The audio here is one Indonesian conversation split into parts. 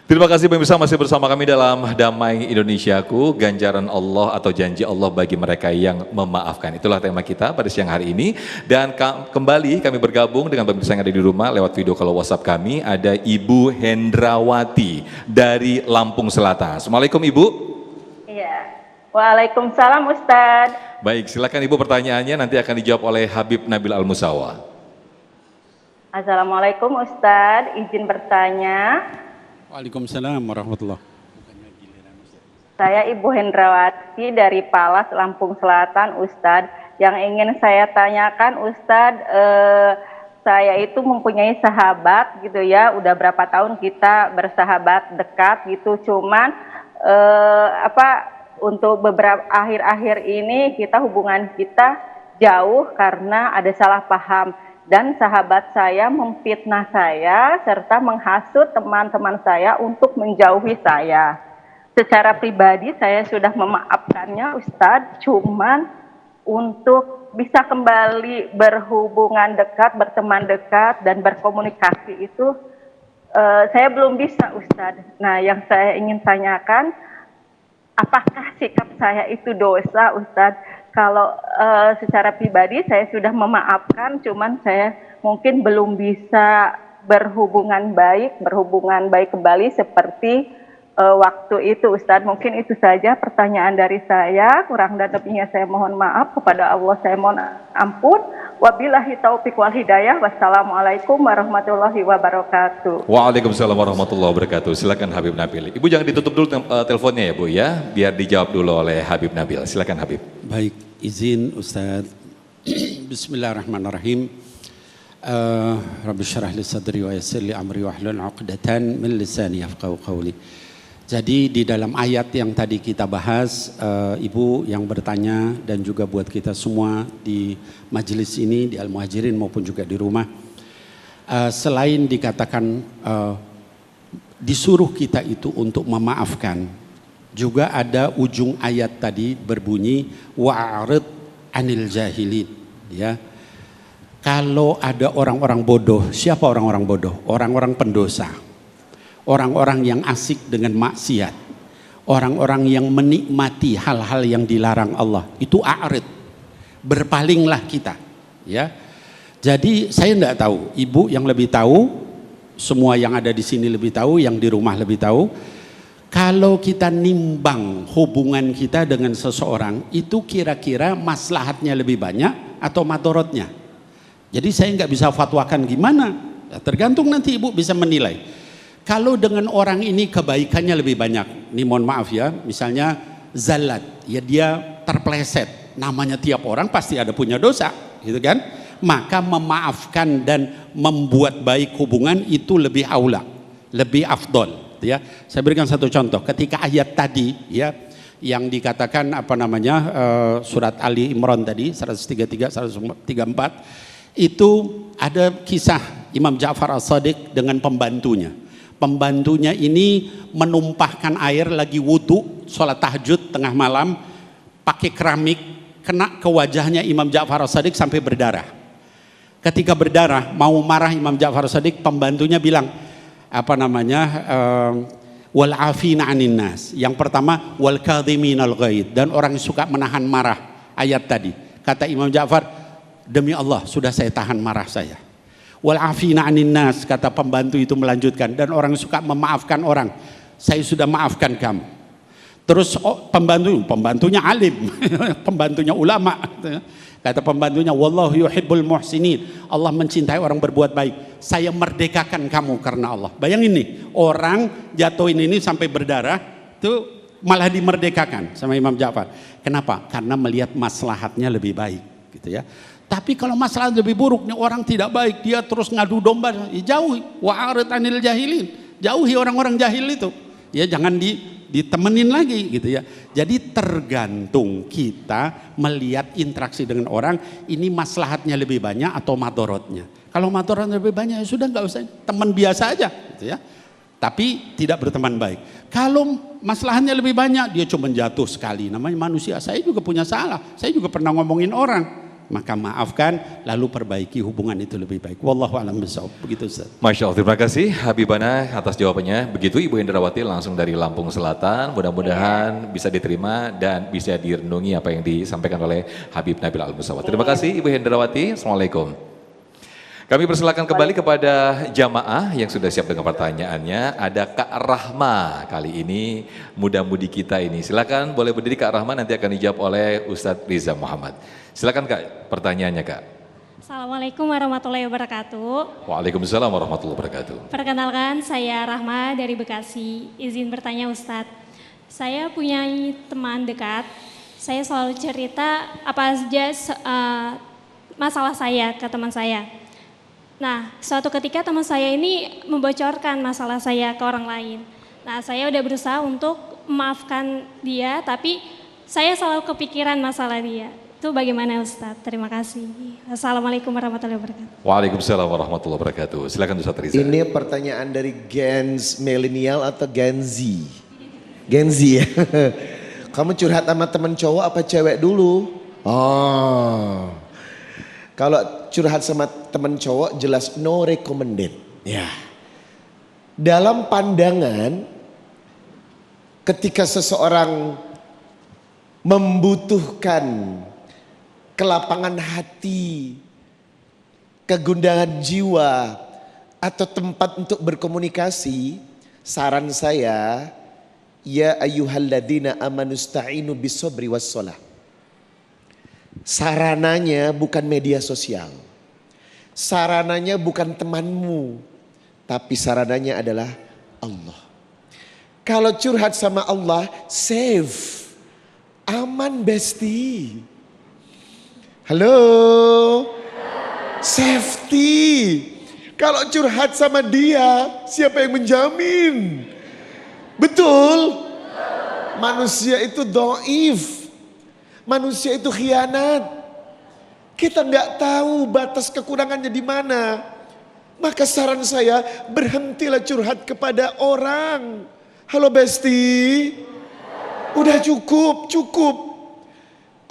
Terima kasih pemirsa masih bersama kami dalam Damai Indonesiaku, ganjaran Allah atau janji Allah bagi mereka yang memaafkan. Itulah tema kita pada siang hari ini. Dan kembali kami bergabung dengan pemirsa yang ada di rumah lewat video call WhatsApp kami. Ada Ibu Hendrawati dari Lampung Selatan. Assalamualaikum Ibu. Iya. Waalaikumsalam Ustadz. Baik, silakan Ibu pertanyaannya nanti akan dijawab oleh Habib Nabil Al-Musawa. Assalamualaikum Ustadz, izin bertanya. Waalaikumsalam warahmatullahi. Saya Ibu Hendrawati dari Palas, Lampung Selatan, Ustadz. Yang ingin saya tanyakan, Ustadz, saya itu mempunyai sahabat gitu ya. Udah berapa tahun kita bersahabat dekat gitu. Cuman untuk beberapa akhir-akhir ini hubungan kita jauh karena ada salah paham. Dan sahabat saya memfitnah saya serta menghasut teman-teman saya untuk menjauhi saya. Secara pribadi saya sudah memaafkannya Ustadz, cuman untuk bisa kembali berhubungan dekat, berteman dekat dan berkomunikasi itu saya belum bisa Ustadz. Nah yang saya ingin tanyakan, apakah sikap saya itu dosa Ustadz? Kalau secara pribadi saya sudah memaafkan, cuman saya mungkin belum bisa berhubungan baik kembali seperti waktu itu Ustadz. Mungkin itu saja pertanyaan dari saya, kurang dan lebihnya saya mohon maaf, kepada Allah saya mohon ampun. Wabillahi taufiq wal hidayah. Wassalamualaikum warahmatullahi wabarakatuh. Waalaikumsalam warahmatullahi wabarakatuh. Silakan Habib Nabil. Ibu jangan ditutup dulu teleponnya ya Bu ya, biar dijawab dulu oleh Habib Nabil. Silakan Habib. Baik, izin Ustaz. Bismillahirrahmanirrahim. Rabbi syrah li sadri wa yassir li amri wahlul 'uqdatan min lisani yafqahu qawli. Jadi di dalam ayat yang tadi kita bahas, Ibu yang bertanya dan juga buat kita semua di majelis ini, di Al-Muhajirin maupun juga di rumah, selain dikatakan disuruh kita itu untuk memaafkan, juga ada ujung ayat tadi berbunyi wa'arid anil jahilin, ya. Kalau ada orang-orang bodoh, siapa orang-orang bodoh? Orang-orang pendosa. Orang-orang yang asik dengan maksiat, orang-orang yang menikmati hal-hal yang dilarang Allah, itu a'rid, berpalinglah kita, ya. Jadi saya tidak tahu, Ibu yang lebih tahu, semua yang ada di sini lebih tahu, yang di rumah lebih tahu. Kalau kita nimbang hubungan kita dengan seseorang, itu kira-kira maslahatnya lebih banyak atau madorotnya. Jadi saya nggak bisa fatwakan gimana, ya, tergantung nanti Ibu bisa menilai. Kalau dengan orang ini kebaikannya lebih banyak, ini mohon maaf ya, misalnya zalat, ya dia terpleset, namanya tiap orang pasti ada punya dosa, gitu kan? Maka memaafkan dan membuat baik hubungan itu lebih aula, lebih afdol, ya. Saya berikan satu contoh, ketika ayat tadi, ya, yang dikatakan surat Ali Imran tadi 133, 134, itu ada kisah Imam Ja'far As-Shadiq dengan pembantunya. Pembantunya ini menumpahkan air lagi wudhu, sholat tahajud tengah malam, pakai keramik, kena ke wajahnya Imam Ja'far As-Shadiq sampai berdarah. Ketika berdarah, mau marah Imam Ja'far As-Shadiq, pembantunya bilang, wal afina anin nas. Yang pertama, wal kadhiminal ghaid, dan orang yang suka menahan marah. Ayat tadi, kata Imam Ja'far, demi Allah sudah saya tahan marah saya. Wal afina anin nas, kata pembantu itu melanjutkan, dan orang suka memaafkan orang, saya sudah maafkan kamu. Terus pembantunya alim, pembantunya ulama, kata pembantunya, wallahu yuhibbul muhsinin, Allah mencintai orang berbuat baik, saya merdekakan kamu karena Allah. Bayangin nih, orang jatuhin ini sampai berdarah, itu malah dimerdekakan sama Imam Ja'far. Kenapa? Karena melihat maslahatnya lebih baik, gitu ya. Tapi kalau masalah lebih buruk, nih orang tidak baik, dia terus ngadu domba, ya jauhi, wa'arid anil jahilin, jauhi orang-orang jahil itu, ya jangan ditemenin lagi, gitu ya. Jadi tergantung kita melihat interaksi dengan orang, ini maslahatnya lebih banyak atau madorotnya. Kalau madorotnya lebih banyak, ya sudah, nggak usah, teman biasa aja, gitu ya. Tapi tidak berteman baik. Kalau maslahatnya lebih banyak, dia cuma jatuh sekali, namanya manusia. Saya juga punya salah, saya juga pernah ngomongin orang. maka maafkan lalu perbaiki hubungan itu lebih baik. Wallahu a'lam bishawab. Begitu Ustaz. Masya Allah, terima kasih Habibana atas jawabannya. Begitu Ibu Hendrawati langsung dari Lampung Selatan. Mudah-mudahan bisa diterima dan bisa direnungi apa yang disampaikan oleh Habib Nabil Al-Musawwad. Terima kasih Ibu Hendrawati. Assalamualaikum. Kami persilakan kembali kepada jamaah yang sudah siap dengan pertanyaannya. Ada Kak Rahma kali ini, muda-mudi kita ini. Silakan boleh berdiri Kak Rahma, nanti akan dijawab oleh Ustadz Riza Muhammad. Silakan Kak, pertanyaannya Kak. Assalamualaikum warahmatullahi wabarakatuh. Waalaikumsalam warahmatullahi wabarakatuh. Perkenalkan, saya Rahma dari Bekasi. Izin bertanya Ustadz. Saya punya teman dekat. Saya selalu cerita apa saja masalah saya ke teman saya. Nah, suatu ketika teman saya ini membocorkan masalah saya ke orang lain. Nah, saya udah berusaha untuk memaafkan dia, tapi saya selalu kepikiran masalah dia. Itu bagaimana Ustadz? Terima kasih. Assalamualaikum warahmatullahi wabarakatuh. Waalaikumsalam warahmatullahi wabarakatuh. Silakan Ustadz Riza. Ini pertanyaan dari Gens milenial atau Gen Z? Gen Z ya. Kamu curhat sama temen cowok apa cewek dulu? Oh. Kalau curhat sama temen cowok jelas no recommended. Ya. Dalam pandangan ketika seseorang membutuhkan kelapangan hati, kegundahan jiwa, atau tempat untuk berkomunikasi, saran saya, ya ayyuhalladzina amanusta'inu bisobri wassalah. Sarananya bukan media sosial. Sarananya bukan temanmu. Tapi sarananya adalah Allah. Kalau curhat sama Allah, safe. Aman besti. Halo. Safety. Kalau curhat sama dia, siapa yang menjamin? Betul? Manusia itu dhaif. Manusia itu khianat. Kita nggak tahu batas kekurangannya di mana. Maka saran saya, berhentilah curhat kepada orang. Halo Besti. Udah cukup, cukup.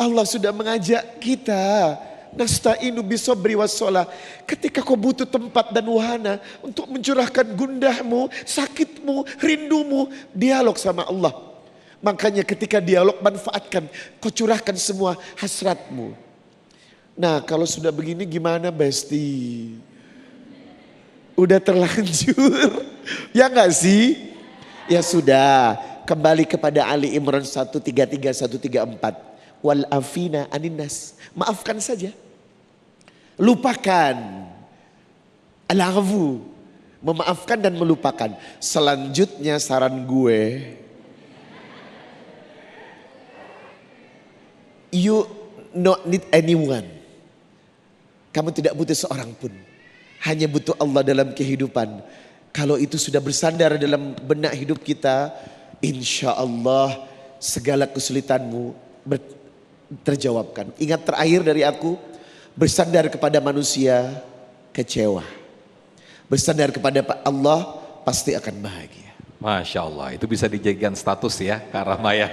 Allah sudah mengajak kita. Nasta'inu bisobri wassalah. Ketika kau butuh tempat dan wahana untuk mencurahkan gundahmu, sakitmu, rindumu, dialog sama Allah. Makanya ketika dialog manfaatkan, kau curahkan semua hasratmu. Nah kalau sudah begini gimana Besti? Udah terlanjur, ya gak sih? Ya sudah, kembali kepada Ali Imran 133, 134. Wal afina aninnas, maafkan saja. Lupakan. Al-afu, memaafkan dan melupakan. Selanjutnya saran gue, you not need anyone. Kamu tidak butuh seorang pun. Hanya butuh Allah dalam kehidupan. Kalau itu sudah bersandar dalam benak hidup kita, insya Allah segala kesulitanmu terjawabkan. Ingat terakhir dari aku, bersandar kepada manusia kecewa. Bersandar kepada Allah pasti akan bahagia. Masya Allah, itu bisa dijadikan status ya Kak Rahma ya.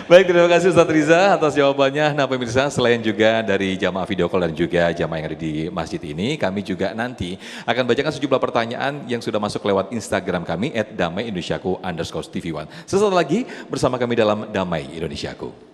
Baik, terima kasih Ustadz Riza atas jawabannya. Nah pemirsa, selain juga dari jamaah video call dan juga jamaah yang ada di masjid ini, kami juga nanti akan bacakan sejumlah pertanyaan yang sudah masuk lewat Instagram kami @damaiindonesiaku_tv1. Sesaat lagi bersama kami dalam Damai Indonesiaku.